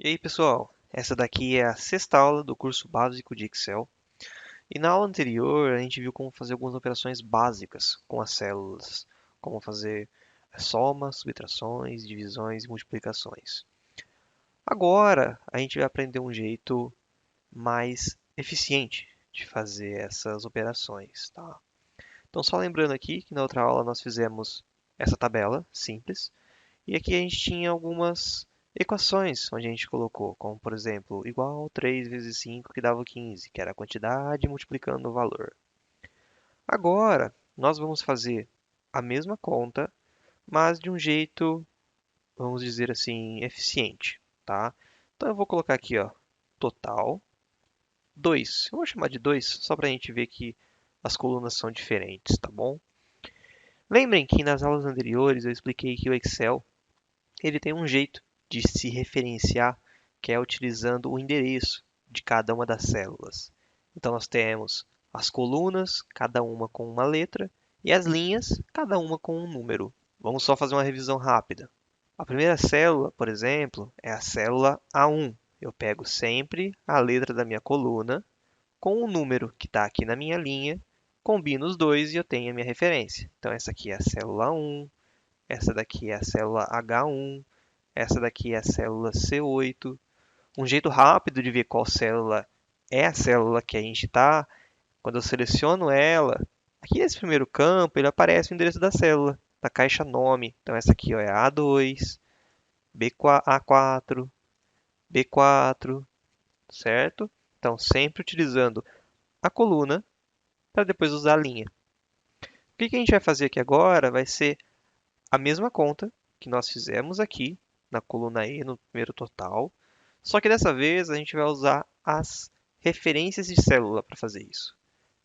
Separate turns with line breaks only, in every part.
E aí, pessoal? Essa daqui é a sexta aula do curso básico de Excel. E na aula anterior, a gente viu como fazer algumas operações básicas com as células, como fazer somas, subtrações, divisões e multiplicações. Agora, a gente vai aprender um jeito mais eficiente de fazer essas operações, tá? Então, só lembrando aqui que na outra aula nós fizemos essa tabela simples, e aqui a gente tinha algumas equações onde a gente colocou, como por exemplo, igual 3 vezes 5 que dava 15, que era a quantidade multiplicando o valor. Agora, nós vamos fazer a mesma conta, mas de um jeito, vamos dizer assim, eficiente, tá? Então eu vou colocar aqui, ó, total 2. Eu vou chamar de 2 só para a gente ver que as colunas são diferentes, tá bom? Lembrem que nas aulas anteriores eu expliquei que o Excel ele tem um jeito de se referenciar, que é utilizando o endereço de cada uma das células. Então, nós temos as colunas, cada uma com uma letra, e as linhas, cada uma com um número. Vamos só fazer uma revisão rápida. A primeira célula, por exemplo, é a célula A1. Eu pego sempre a letra da minha coluna com o número que está aqui na minha linha, combino os dois e eu tenho a minha referência. Então, essa aqui é a célula 1, essa daqui é a célula H1, essa daqui é a célula C8. Um jeito rápido de ver qual célula é a célula que a gente está, quando eu seleciono ela, aqui nesse primeiro campo, ele aparece o endereço da célula, da caixa nome. Então essa aqui ó, é a A2, A4, B4, certo? Então sempre utilizando a coluna para depois usar a linha. O que a gente vai fazer aqui agora vai ser a mesma conta que nós fizemos aqui na coluna E, no primeiro total, só que dessa vez a gente vai usar as referências de célula para fazer isso.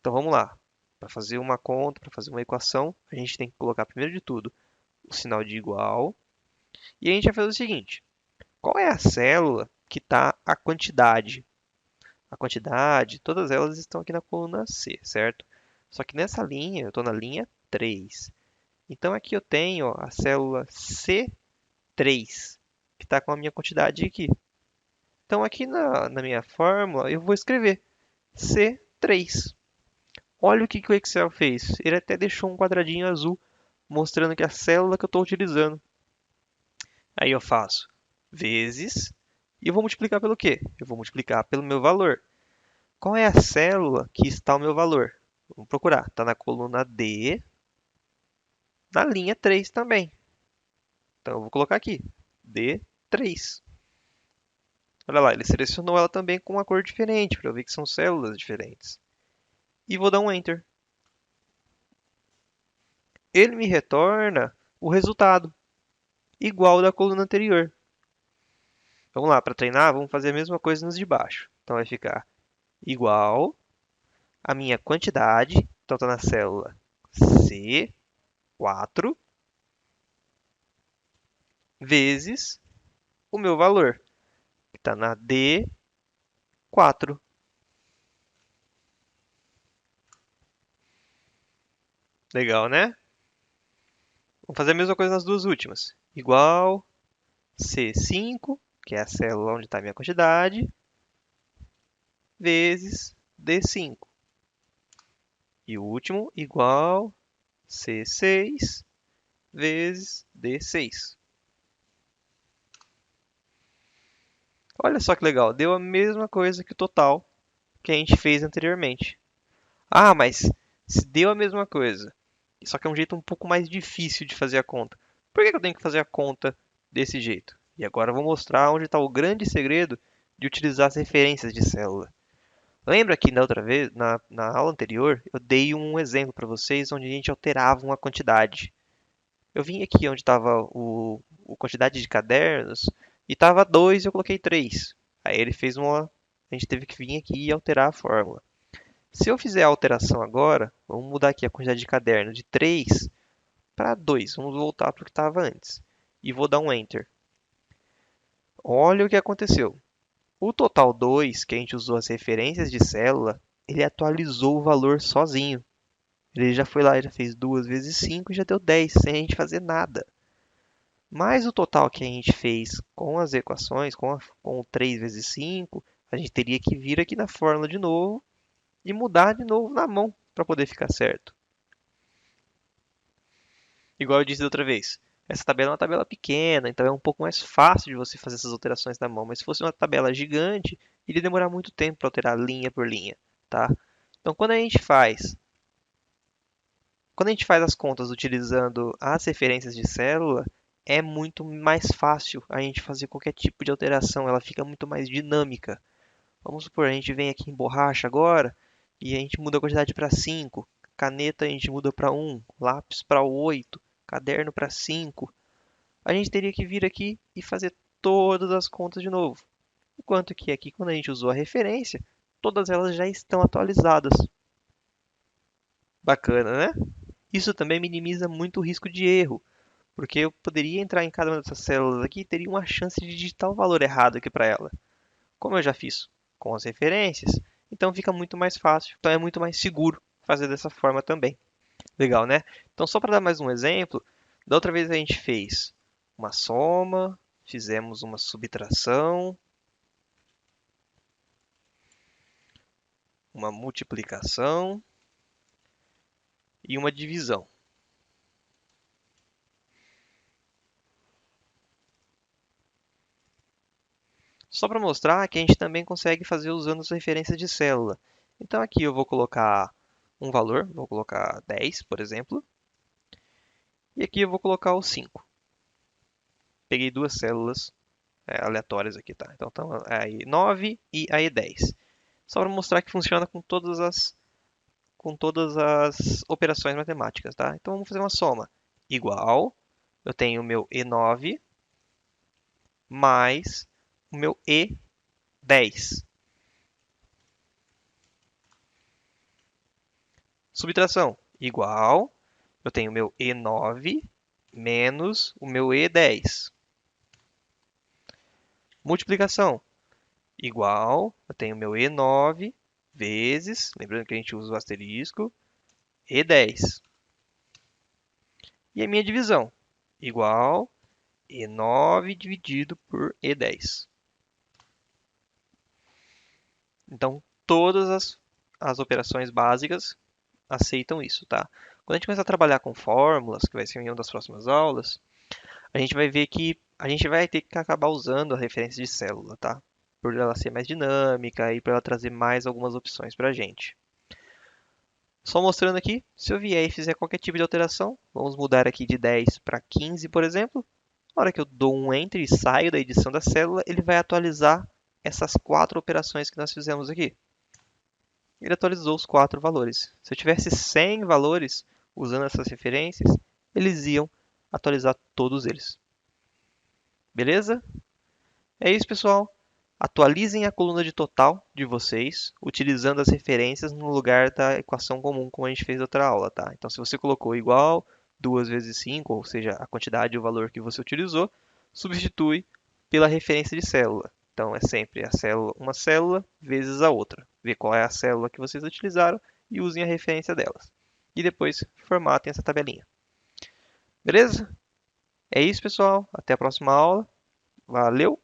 Então vamos lá. Para fazer uma conta, para fazer uma equação, a gente tem que colocar primeiro de tudo o sinal de igual. E a gente vai fazer o seguinte: qual é a célula que está a quantidade? A quantidade, todas elas estão aqui na coluna C, certo? Só que nessa linha, eu estou na linha 3. Então aqui eu tenho ó, a célula C3, que está com a minha quantidade aqui. Então aqui na minha fórmula eu vou escrever C3. Olha o que o Excel fez. Ele até deixou um quadradinho azul mostrando que é a célula que eu estou utilizando. Aí eu faço vezes e eu vou multiplicar pelo quê? Eu vou multiplicar pelo meu valor. Qual é a célula que está o meu valor? Vamos procurar. Está na coluna D, na linha 3 também. Então eu vou colocar aqui D3. Olha lá, ele selecionou ela também com uma cor diferente, para eu ver que são células diferentes. E vou dar um Enter. Ele me retorna o resultado, igual ao da coluna anterior. Vamos lá, para treinar, vamos fazer a mesma coisa nos de baixo. Então vai ficar igual a minha quantidade, então está na célula C4, vezes o meu valor, que está na D4. Legal, né? Vamos fazer a mesma coisa nas duas últimas. Igual C5, que é a célula onde está a minha quantidade, vezes D5. E o último, igual C6 vezes D6. Olha só que legal, deu a mesma coisa que o total que a gente fez anteriormente. Ah, mas se deu a mesma coisa, só que é um jeito um pouco mais difícil de fazer a conta. Por que eu tenho que fazer a conta desse jeito? E agora eu vou mostrar onde está o grande segredo de utilizar as referências de célula. Lembra que na outra vez, na aula anterior, eu dei um exemplo para vocês onde a gente alterava uma quantidade. Eu vim aqui onde estava o quantidade de cadernos e estava 2 e eu coloquei 3. Aí ele fez uma. A gente teve que vir aqui e alterar a fórmula. Se eu fizer a alteração agora, vamos mudar aqui a quantidade de caderno de 3 para 2. Vamos voltar para o que estava antes. E vou dar um Enter. Olha o que aconteceu. O total 2, que a gente usou as referências de célula, ele atualizou o valor sozinho. Ele já foi lá, já fez 2 vezes 5 e já deu 10, sem a gente fazer nada. mais o total que a gente fez com as equações, com o 3 vezes 5, a gente teria que vir aqui na fórmula de novo e mudar de novo na mão para poder ficar certo. Igual eu disse da outra vez, essa tabela é uma tabela pequena, então é um pouco mais fácil de você fazer essas alterações na mão, mas se fosse uma tabela gigante, iria demorar muito tempo para alterar linha por linha, tá? Então, quando a gente faz as contas utilizando as referências de célula, é muito mais fácil a gente fazer qualquer tipo de alteração, ela fica muito mais dinâmica. Vamos supor, a gente vem aqui em borracha agora e a gente muda a quantidade para 5, caneta a gente muda para 1, lápis para 8, caderno para 5. A gente teria que vir aqui e fazer todas as contas de novo. Enquanto que aqui, quando a gente usou a referência, todas elas já estão atualizadas. Bacana, né? Isso também minimiza muito o risco de erro, porque eu poderia entrar em cada uma dessas células aqui e teria uma chance de digitar o valor errado aqui para ela. Como eu já fiz com as referências, então fica muito mais fácil, então é muito mais seguro fazer dessa forma também. Legal, né? Então, só para dar mais um exemplo, da outra vez a gente fez uma soma, fizemos uma subtração, uma multiplicação e uma divisão. Só para mostrar que a gente também consegue fazer usando as referências de célula. Então aqui eu vou colocar um valor, vou colocar 10, por exemplo, e aqui eu vou colocar o 5. Peguei duas células aleatórias aqui, tá? Então aí 9 e aí 10. Só para mostrar que funciona com todas as operações matemáticas, tá? Então vamos fazer uma soma. Igual, eu tenho o meu E9 mais o meu E10. Subtração, igual, eu tenho o meu E9 menos o meu E10. Multiplicação, igual, eu tenho o meu E9 vezes, lembrando que a gente usa o asterisco, E10. E a minha divisão, igual, E9 dividido por E10. Então, todas as operações básicas aceitam isso, tá? Quando a gente começar a trabalhar com fórmulas, que vai ser em uma das próximas aulas, a gente vai ver que a gente vai ter que acabar usando a referência de célula, tá? Por ela ser mais dinâmica e para ela trazer mais algumas opções para a gente. Só mostrando aqui, se eu vier e fizer qualquer tipo de alteração, vamos mudar aqui de 10 para 15, por exemplo. Na hora que eu dou um Enter e saio da edição da célula, ele vai atualizar essas quatro operações que nós fizemos aqui. Ele atualizou os quatro valores. Se eu tivesse 100 valores usando essas referências, eles iam atualizar todos eles. Beleza? É isso, pessoal. Atualizem a coluna de total de vocês, utilizando as referências no lugar da equação comum, como a gente fez na outra aula, tá? Então, se você colocou igual 2 vezes 5, ou seja, a quantidade e o valor que você utilizou, substitui pela referência de célula. Então, é sempre uma célula vezes a outra. Vê qual é a célula que vocês utilizaram e usem a referência delas. E depois formatem essa tabelinha. Beleza? É isso, pessoal. Até a próxima aula. Valeu!